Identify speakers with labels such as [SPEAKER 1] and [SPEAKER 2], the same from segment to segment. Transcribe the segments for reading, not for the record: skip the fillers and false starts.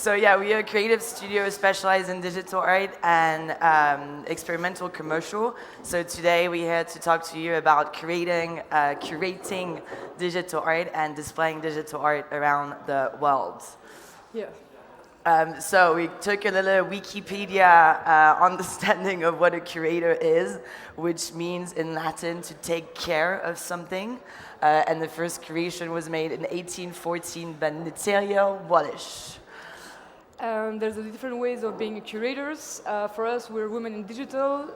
[SPEAKER 1] So yeah, we are a creative studio specialized in digital art and experimental commercial. So today we're here to talk to you about curating digital art and displaying digital art around the world.
[SPEAKER 2] Yeah.
[SPEAKER 1] So we took a little Wikipedia understanding of what a curator is, which means in Latin to take care of something. And the first curation was made in 1814 by Natalia Wallish.
[SPEAKER 2] There's different ways of being curators. For us, we're women in digital.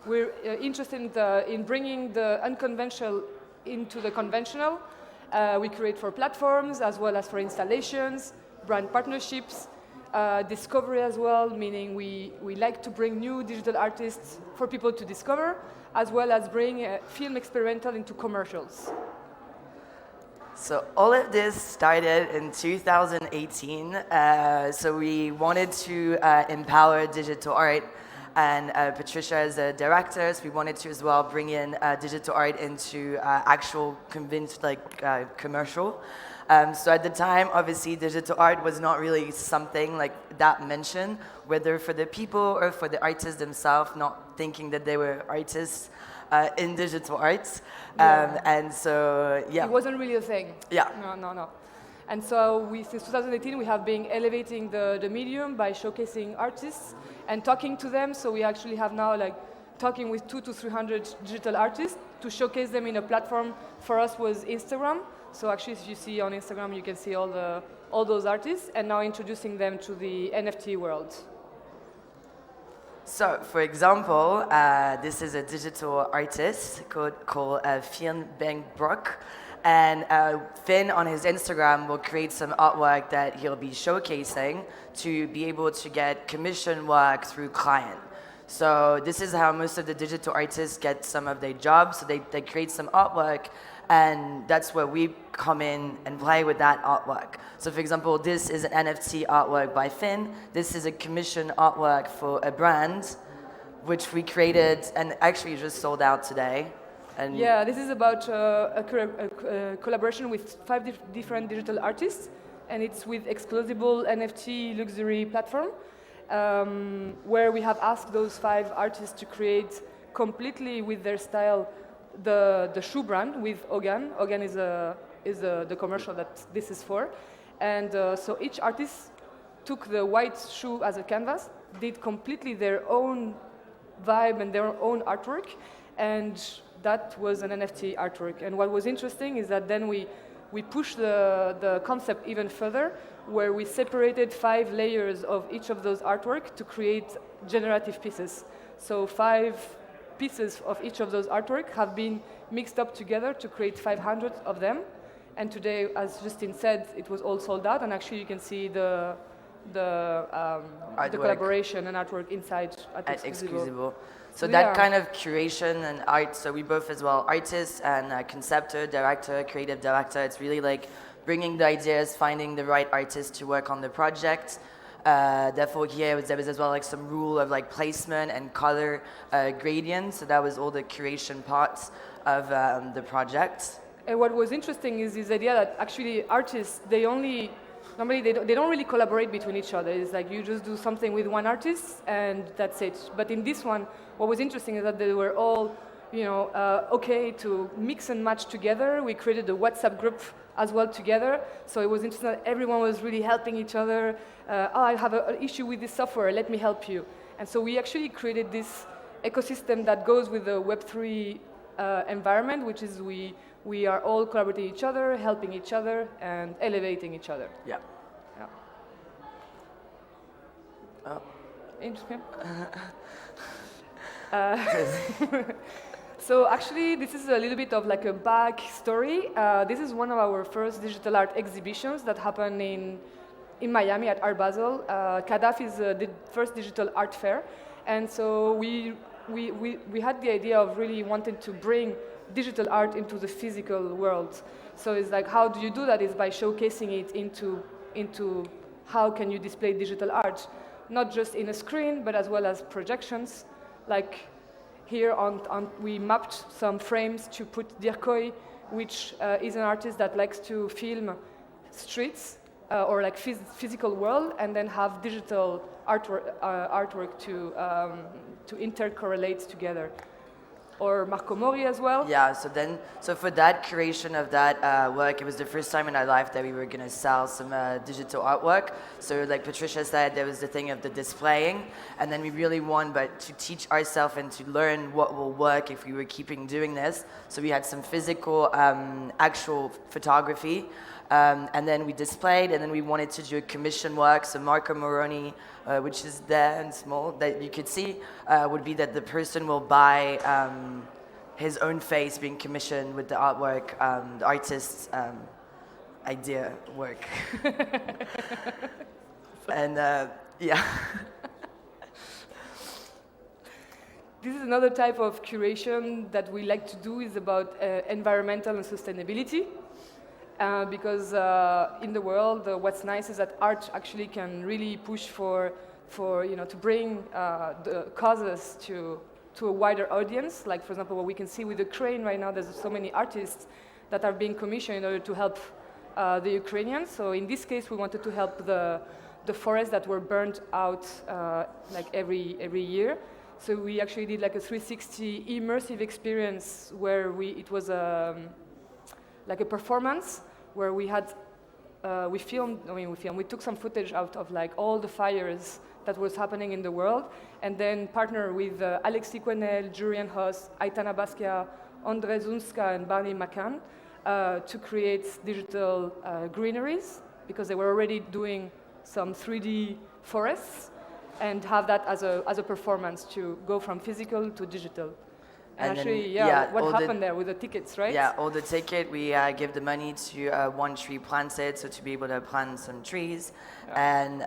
[SPEAKER 2] We're interested in bringing the unconventional into the conventional. We create for platforms as well as for installations, brand partnerships, discovery as well, meaning we like to bring new digital artists for people to discover, as well as bring film experimental into commercials.
[SPEAKER 1] So all of this started in 2018. So we wanted to empower digital art, and Patricia is a director, so we wanted to as well bring in digital art into actual commercial. So at the time, obviously, digital art was not really something like that mentioned, whether for the people or for the artists themselves, not thinking that they were artists in digital arts. And so, yeah.
[SPEAKER 2] It wasn't really a thing.
[SPEAKER 1] Yeah.
[SPEAKER 2] No. And so since 2018, we have been elevating the medium by showcasing artists and talking to them. So we actually have now talking with 200 to 300 digital artists to showcase them in a platform. For us was Instagram. So actually, if you see on Instagram, you can see all those artists, and now introducing them to the NFT world.
[SPEAKER 1] So, for example, this is a digital artist called Finn Brock, and Finn on his Instagram will create some artwork that he'll be showcasing to be able to get commission work through client. So this is how most of the digital artists get some of their jobs. So they create some artwork, and that's where we come in and play with that artwork. So for example, this is an NFT artwork by Finn. This is a commission artwork for a brand, which we created and actually just sold out today. And
[SPEAKER 2] yeah, this is about a collaboration with 5 different digital artists, and it's with Exclusible NFT luxury platform, where we have asked those 5 artists to create completely with their style the shoe brand with Hogan. Hogan is the commercial that this is for. And so each artist took the white shoe as a canvas, did completely their own vibe and their own artwork, and that was an NFT artwork. And what was interesting is that then we pushed the concept even further, where we separated 5 layers of each of those artwork to create generative pieces. So 5 pieces of each of those artwork have been mixed up together to create 500 of them. And today, as Justine said, it was all sold out, and actually you can see the collaboration and artwork inside at Exclusible.
[SPEAKER 1] So that kind of curation and art, so we both as well, artists and conceptor, director, creative director, it's really like bringing the ideas, finding the right artist to work on the project. Therefore here there was as well like some rule of like placement and color gradient, so that was all the curation parts of the project.
[SPEAKER 2] And what was interesting is this idea that actually artists, normally they don't really collaborate between each other. It's like you just do something with one artist and that's it. But in this one, what was interesting is that they were all, okay to mix and match together. We created a WhatsApp group as well together. So it was interesting that everyone was really helping each other. I have an issue with this software, let me help you. And so we actually created this ecosystem that goes with the Web3 environment, which is we are all collaborating each other, helping each other, and elevating each other.
[SPEAKER 1] Yeah.
[SPEAKER 2] Oh. Interesting. So actually, this is a little bit of like a back story. This is one of our first digital art exhibitions that happened in Miami at Art Basel. CADAF is the first digital art fair, and so we had the idea of really wanting to bring digital art into the physical world. So it's like, how do you do that? Is by showcasing it into how can you display digital art, not just in a screen, but as well as projections. Like here we mapped some frames to put Dirkoy, which is an artist that likes to film streets or like physical world, and then have digital artwork to intercorrelate together. Or Marco Mori as well.
[SPEAKER 1] Yeah, so for that curation of that work, it was the first time in our life that we were gonna sell some digital artwork. So like Patricia said, there was the thing of the displaying, and then we really wanted to teach ourselves and to learn what will work if we were keeping doing this. So we had some physical, actual photography, and then we displayed, and then we wanted to do a commission work. So Marco Moroni, which is there and small, that you could see, would be that the person will buy his own face being commissioned with the artwork, the artist's idea work. And yeah.
[SPEAKER 2] This is another type of curation that we like to do, is about environmental and sustainability. Because in the world, what's nice is that art actually can really push for to bring the causes to a wider audience. Like, for example, what we can see with Ukraine right now, there's so many artists that are being commissioned in order to help the Ukrainians. So in this case, we wanted to help the forests that were burnt out like every year. So we actually did like a 360 immersive experience where it was like a performance where we took some footage out of like all the fires that was happening in the world, and then partner with Alexis Quenel, Julian Hoss, Aitana Basquiat, André Zunska, and Barney McCann to create digital greeneries, because they were already doing some 3D forests, and have that as a performance to go from physical to digital. And actually, what happened there with the tickets, right?
[SPEAKER 1] Yeah, all the ticket, we give the money to One Tree Planted, so to be able to plant some trees. Yeah. And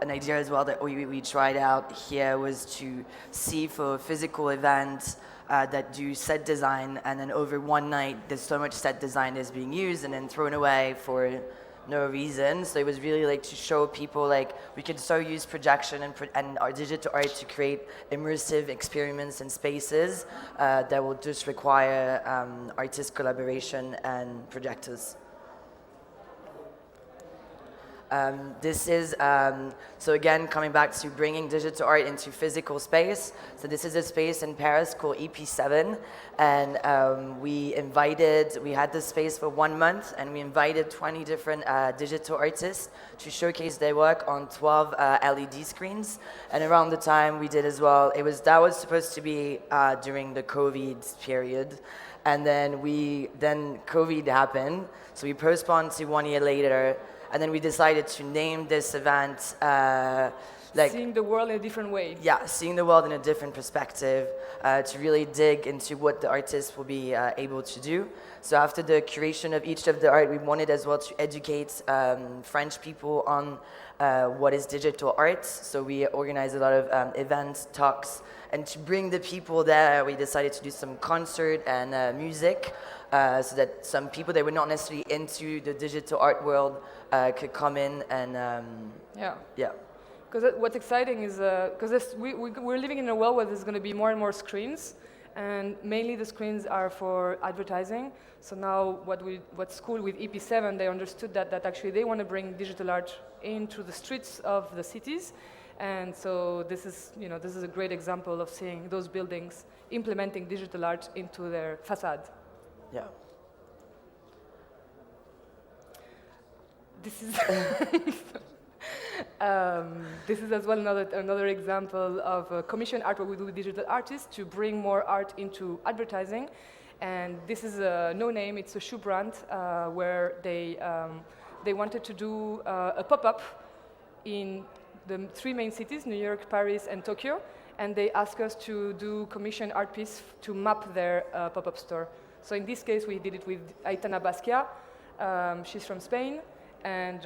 [SPEAKER 1] an idea as well that we tried out here was to see for physical events that do set design, and then over one night, there's so much set design that's being used and then thrown away for no reason. So it was really like to show people like we can so use projection and our digital art to create immersive experiments and spaces that will just require artist collaboration and projectors. This is, so again, coming back to bringing digital art into physical space. So this is a space in Paris called EP7, and we had this space for 1 month, and we invited 20 different digital artists to showcase their work on 12 LED screens. And around the time we did as well, that was supposed to be during the COVID period. And then COVID happened, so we postponed to 1 year later. And then we decided to name this event
[SPEAKER 2] Seeing the world in a different way.
[SPEAKER 1] Yeah, seeing the world in a different perspective, to really dig into what the artists will be able to do. So after the curation of each of the art, we wanted as well to educate French people on what is digital art. So we organized a lot of events, talks, and to bring the people there, we decided to do some concert and music, so that some people that were not necessarily into the digital art world could come in and yeah.
[SPEAKER 2] Because what's exciting is because we're living in a world where there's going to be more and more screens, and mainly the screens are for advertising. So now what's cool with EP7, they understood that actually they want to bring digital art into the streets of the cities. And so this is a great example of seeing those buildings implementing digital art into their facade.
[SPEAKER 1] Yeah.
[SPEAKER 2] This is this is as well another example of commission artwork we do with digital artists to bring more art into advertising. And this is a no name. It's a shoe brand where they wanted to do a pop-up in the 3 main cities, New York, Paris, and Tokyo. And they asked us to do commission art piece to map their pop-up store. So in this case, we did it with Aitana Basquiat. She's from Spain. And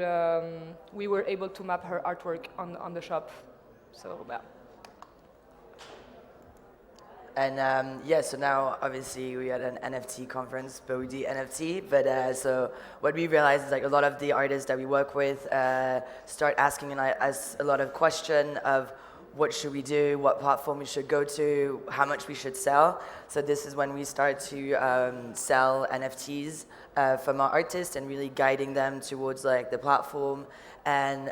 [SPEAKER 2] we were able to map her artwork on the shop. So, yeah.
[SPEAKER 1] And so now obviously we had an NFT conference, but we do NFT. But so what we realized is like a lot of the artists that we work with start asking us a lot of questions of what should we do, what platform we should go to, how much we should sell. So this is when we start to sell NFTs from our artists and really guiding them towards like the platform and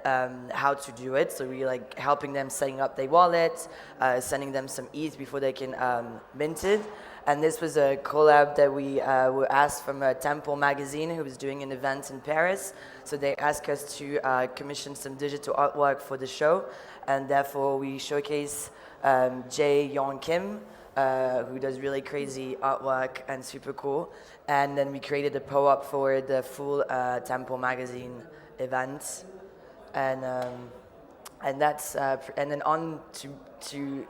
[SPEAKER 1] how to do it. So we like helping them setting up their wallet, sending them some ETH before they can mint it. And this was a collab that we were asked from Temple magazine, who was doing an event in Paris. So they asked us to commission some digital artwork for the show, and therefore we showcase Jae Young Kim, who does really crazy artwork and super cool. And then we created a po-up for the full Temple magazine event, and that's and then on to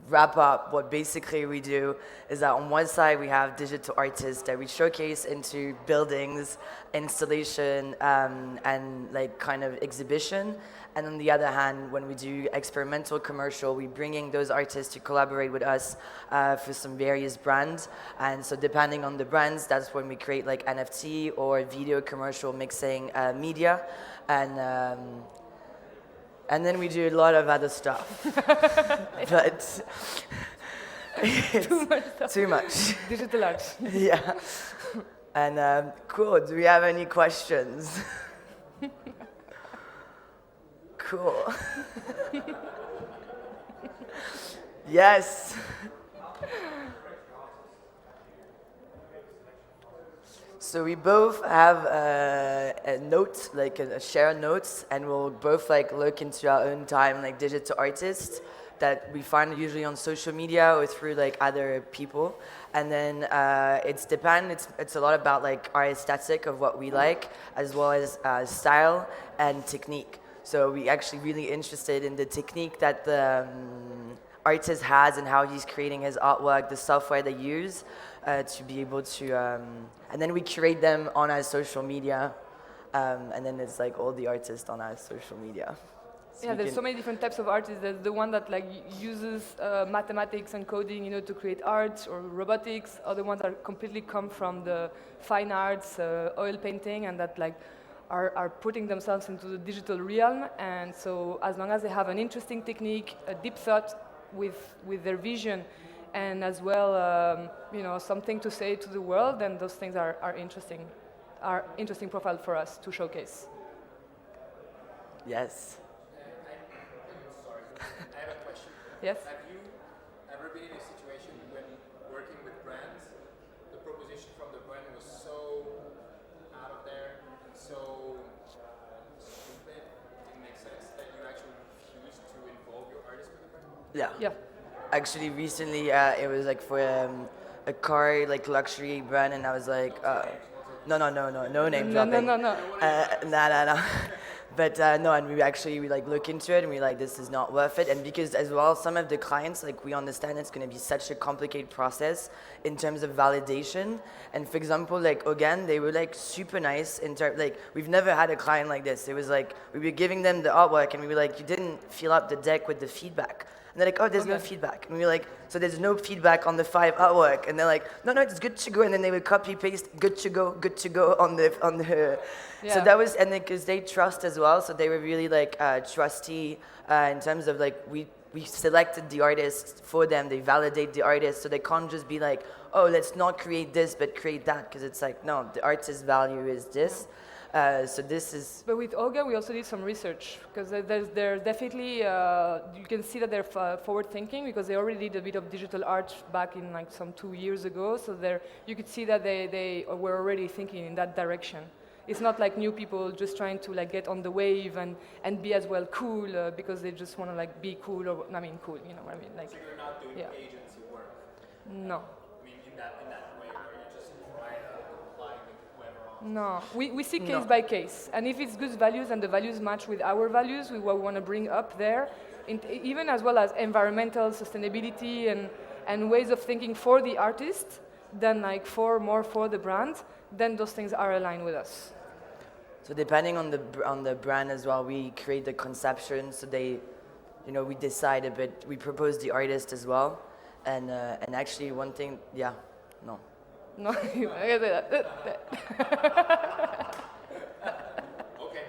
[SPEAKER 1] wrap up, what basically we do is that on one side we have digital artists that we showcase into buildings, installation, and like kind of exhibition. And on the other hand, when we do experimental commercial, we bringing those artists to collaborate with us for some various brands. And so depending on the brands, that's when we create like NFT or video commercial mixing media. And then we do a lot of other stuff. But
[SPEAKER 2] Too much stuff.
[SPEAKER 1] too much.
[SPEAKER 2] Digital art.
[SPEAKER 1] Yeah. And cool. Do we have any questions? Cool. Yes. So we both have a note, like a share notes, and we'll both like look into our own time, like digital artists that we find usually on social media or through like other people. And then it's a lot about like our aesthetic of what we like, as well as style and technique. So we actually really interested in the technique that the artist has and how he's creating his artwork, the software they use to be able to, and then we curate them on our social media, and then it's like all the artists on our social media. So
[SPEAKER 2] Yeah, there's so many different types of artists. There's the one that like uses mathematics and coding, to create art or robotics. Other ones are completely come from the fine arts, oil painting, and that like are putting themselves into the digital realm. And so as long as they have an interesting technique, a deep thought with their vision, and as well, something to say to the world, then those things are interesting profile for us to showcase.
[SPEAKER 1] Yes.
[SPEAKER 3] Sorry, I have a question.
[SPEAKER 2] Yes?
[SPEAKER 3] Have you ever been in a situation when working with brands, the proposition from the brand was so out of there and so stupid, didn't make sense, that you actually refused to involve your artist with the brand?
[SPEAKER 1] Yeah.
[SPEAKER 2] Yeah.
[SPEAKER 1] Actually, recently it was like for a car, like luxury brand, and I was like, no name dropping.
[SPEAKER 2] No.
[SPEAKER 1] Nah. But no, and we like look into it, and we like, this is not worth it. And because as well, some of the clients, like we understand it's going to be such a complicated process in terms of validation. And for example, like again, they were like super nice like we've never had a client like this. It was like we were giving them the artwork, and we were like, you didn't fill up the deck with the feedback. And they're like, oh, there's no feedback. And we were like, so there's no feedback on the 5 artwork. And they're like, no, it's good to go. And then they would copy paste, good to go on the.
[SPEAKER 2] Yeah.
[SPEAKER 1] So that was, and because they trust as well, so they were really like trusty in terms of like we selected the artist for them. They validate the artist, so they can't just be like, oh, let's not create this, but create that, because it's like, no, the artist's value is this. So this is.
[SPEAKER 2] But with Olga, we also did some research, because they're definitely, you can see that they're forward thinking, because they already did a bit of digital art back in like some 2 years ago. So you could see that they were already thinking in that direction. It's not like new people just trying to like get on the wave and be as well cool because they just want to like be cool, or cool, you know what I mean? Like,
[SPEAKER 3] So you're not doing agency work?
[SPEAKER 2] No.
[SPEAKER 3] I mean, in that way where you're just trying to comply with whoever else?
[SPEAKER 2] No, we see case by case, and if it's good values and the values match with our values, we want to bring up there, even as well as environmental sustainability and ways of thinking for the artist, than like more for the brand, then those things are aligned with us.
[SPEAKER 1] So depending on the brand as well, we create the conception. So they, we decide a bit. We propose the artist as well, and actually one thing, no.
[SPEAKER 2] No, I can say that.
[SPEAKER 3] Okay.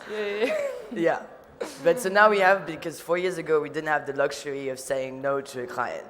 [SPEAKER 2] Yeah.
[SPEAKER 1] Yeah. But so now we have, because 4 years ago we didn't have the luxury of saying no to a client.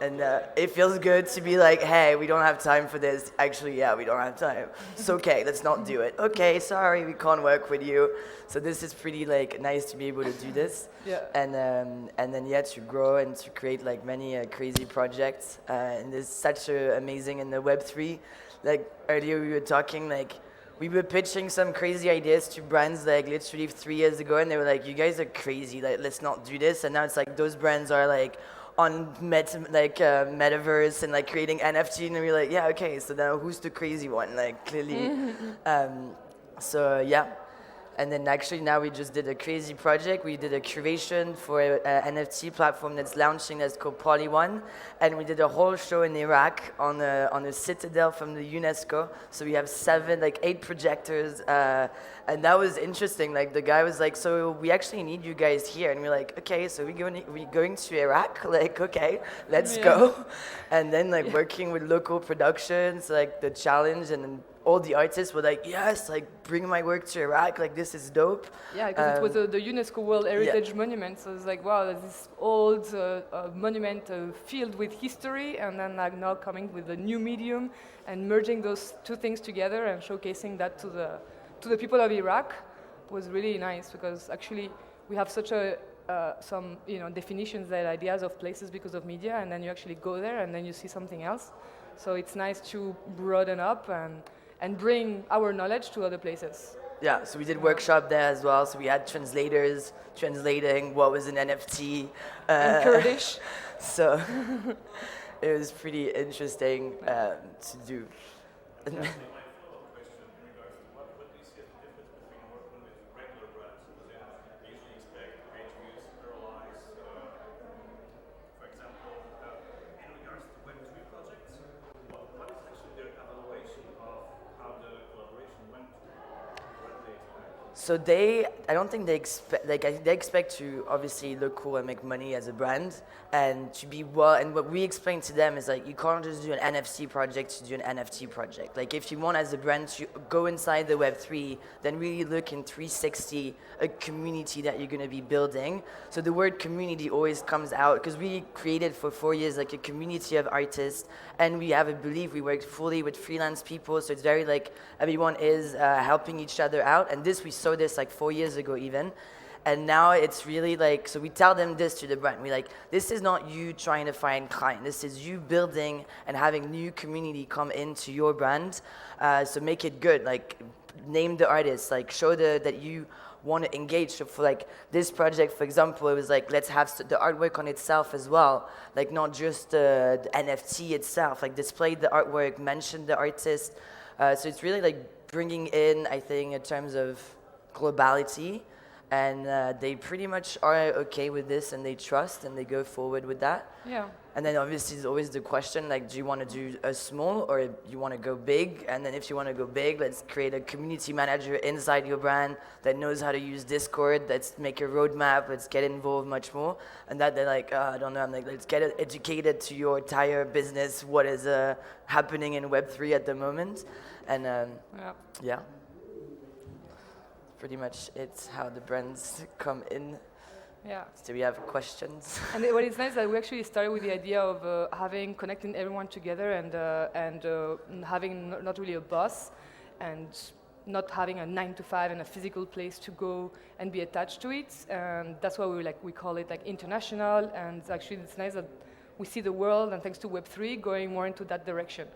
[SPEAKER 1] And it feels good to be like, hey, we don't have time for this. Actually, yeah, we don't have time. It's okay, let's not do it. Okay, sorry, we can't work with you. So this is pretty like nice to be able to do this.
[SPEAKER 2] Yeah.
[SPEAKER 1] And then to grow and to create like many crazy projects. And it's such amazing in the Web3. Like earlier we were talking, like we were pitching some crazy ideas to brands like literally 3 years ago, and they were like, you guys are crazy, like let's not do this. And now it's like those brands are like on metaverse and like creating NFT, and we're like, yeah, okay, so now who's the crazy one? Like clearly. So yeah. And then actually now we just did a crazy project. We did a curation for an NFT platform that's launching that's called Poly1. And we did a whole show in Iraq on a citadel from the UNESCO. So we have 8 projectors. And that was interesting. Like the guy was like, so we actually need you guys here. And we're like, okay, so we're going to Iraq? Like, okay, let's go. And then working with local productions, like the challenge, and then all the artists were like, yes, like bring my work to Iraq, like this is dope.
[SPEAKER 2] Yeah, because it was the UNESCO World Heritage Monument, so it's like, wow, this old monument filled with history, and then like now coming with a new medium and merging those two things together and showcasing that to the people of Iraq was really nice, because actually we have such some definitions and ideas of places because of media, and then you actually go there and then you see something else. So it's nice to broaden up and bring our knowledge to other places.
[SPEAKER 1] Yeah, so we did workshop there as well. So we had translators translating what was an NFT.
[SPEAKER 2] In Kurdish.
[SPEAKER 1] So it was pretty interesting to do.
[SPEAKER 4] My follow-up question in regards to what do you see as the difference between working with regular brands? Because they usually expect page views, ROIs. For example, in regards to Web3 projects, what is actually their evaluation of how the collaboration went? What do they expect?
[SPEAKER 1] So I don't think they expect, they expect to obviously look cool and make money as a brand, and to be well. And what we explain to them is like, you can't just do an NFC project to do an NFT project. Like if you want as a brand to go inside the Web3, then really look in 360 a community that you're going to be building. So the word community always comes out, because we created for 4 years like a community of artists, and we have a belief, we work fully with freelance people, so it's very like everyone is helping each other out. And we saw this like 4 years ago even. And now it's really like, so we tell them this to the brand. We're like, this is not you trying to find client. This is you building and having new community come into your brand. So make it good. Like name the artist. Like show that you want to engage. So for like this project, for example, it was like, let's have the artwork on itself as well. Like not just the NFT itself. Like display the artwork, mention the artist. So it's really like bringing in, I think, in terms of globality. And they pretty much are okay with this, and they trust, and they go forward with that.
[SPEAKER 2] Yeah.
[SPEAKER 1] And then obviously there's always the question, like, do you want to do a small or you want to go big? And then if you want to go big, let's create a community manager inside your brand that knows how to use Discord. Let's make a roadmap. Let's get involved much more. And that they're like, I don't know. I'm like, let's get educated to your entire business. What is happening in Web3 at the moment? And yeah. Pretty much it's how the brands come in.
[SPEAKER 2] Yeah.
[SPEAKER 1] Do we have questions?
[SPEAKER 2] And what is nice is that we actually started with the idea of connecting everyone together and having not really a boss, and not having a 9 to 5 and a physical place to go and be attached to it. And that's why we call it like international. And actually it's nice that we see the world, and thanks to Web3, going more into that direction,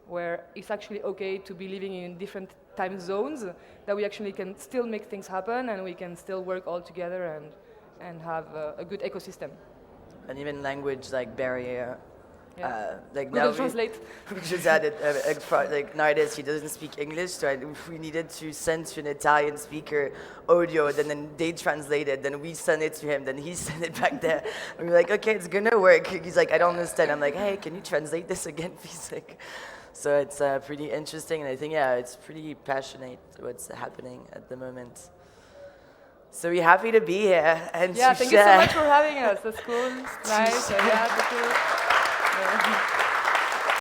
[SPEAKER 2] where it's actually okay to be living in different time zones, that we actually can still make things happen, and we can still work all together and have a good ecosystem.
[SPEAKER 1] And even language like barrier.
[SPEAKER 2] Yeah.
[SPEAKER 1] Like
[SPEAKER 2] Google
[SPEAKER 1] now
[SPEAKER 2] Translate.
[SPEAKER 1] we just had like nowadays he doesn't speak English, so if we needed to send to an Italian speaker audio, then they translate it, then we send it to him, then he sent it back there. And we're like, okay, it's gonna work. He's like, I don't understand. I'm like, hey, can you translate this again, please? Like, so it's pretty interesting, and I think it's pretty passionate what's happening at the moment. So we're happy to be here and
[SPEAKER 2] yeah,
[SPEAKER 1] to
[SPEAKER 2] thank
[SPEAKER 1] share.
[SPEAKER 2] you so much for having us. That's cool. Nice. Yeah, thank you. Yeah.